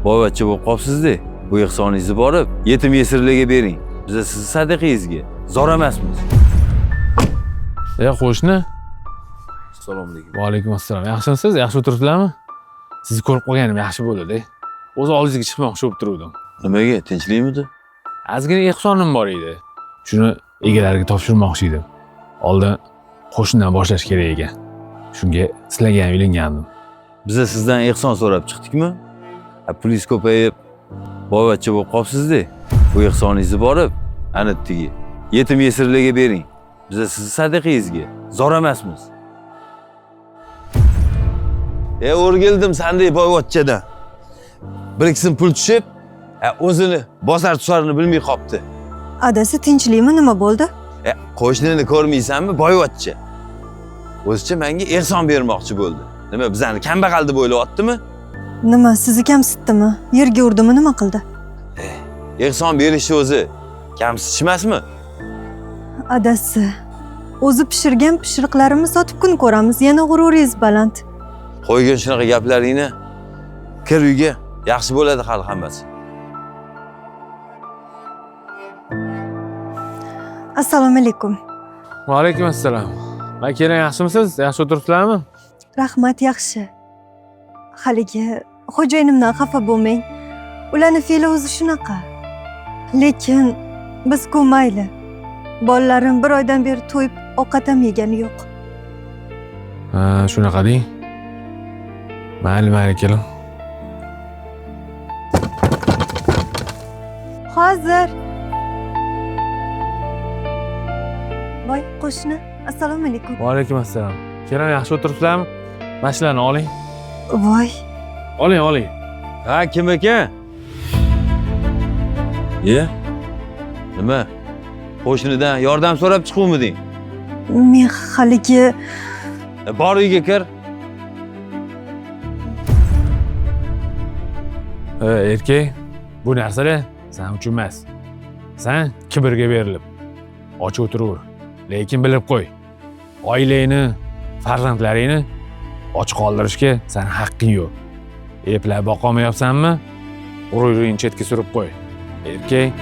boyvachcha bo'lib qolibsiz-da. Bu ehsoningizni borib, yetim yesirlarga bering. Biz sizni sadaqangizga zor emasmiz. Qo'shni. Assalomu alaykum. Va alaykum assalom. Yaxshimisiz? Yaxshi o'tiribsizlarmi? Sizni ko'rib qolganim yaxshi bo'ldi-da. O'z oldingizga chiqmoqchi bo'lib turuvdim. Nimaga? Tinchlikmidi? Ozgina ehsonim bor edi. Shuni egalariga topshirmoqchi edim. Oldin qo'shnidan boshlash kerak ekan. Shunga sizlarga ham uylangandim. Biz sizdan ehson so'rab chiqdikmi? Pulingiz ko'payib, boyvachcha bo'lib qolibsiz-da. Bu ehsoningizni borib, ana tigi yetim yesirlarga bering. Biz sizni sadaqangizga zor emasmiz. O'rgildim sanday boyvachchadan. Bir ikkisin pul tushib, o'zini bosar tusarini bilmay qopti. Adasi tinchlikmi, nima bo'ldi? Qo'shnini ko'rmaysanmi, boyvachcha? O'zicha menga ehson bermoqchi bo'ldi. Nima, bizani kambag'al deb o'ylayaptimi? Nima, sizni kamsitdimi? Yerga urdimi, nima qildi? Ehson berishni o'zi kamsitishmasmi? Adasi, o'zi pishirgan pishiriqlarimni sotib kun ko'ramiz, yana g'ururingiz baland. Qo'ygan shunaqa gaplaringni. Kir uyga, yaxshi bo'ladi hali hammasi. Assalomu alaykum. Va alaykum assalom. Makina yaxshimisiz? Yaxshi o'tiribsizlarmi? Rahmat, yaxshi. Haligi xo'jayinimdan xafa bo'lmang. Ularning fe'li o'zi shunaqa. Lekin biz mayli. Bolalarim bir oydan beri to'yib ovqat ham yegani yo'q. Ha, shunaqa deng. Mayli, keling. Hozir. Voy, qo'shni, assalomu alaykum. Va alaykum assalom. Keling, yaxshi o'tiribsizlarmi? Mashinani oling. Voy. Oling. Ha, kim ekan? Nima? Qo'shnidan yordam so'rab chiquvmiding? Men haligi Bor uyga kir. Erkak, bu narsalar sen uchun emas. Sen kibrga berilib, och o'tiraver. Lekin bilib qo'y. Oilangni, farzandlaringni och qoldirishga sen haqqing yo'q. Eplab boqolmayapsanmi? G'ururingni chetga surib qo'y. Erkak,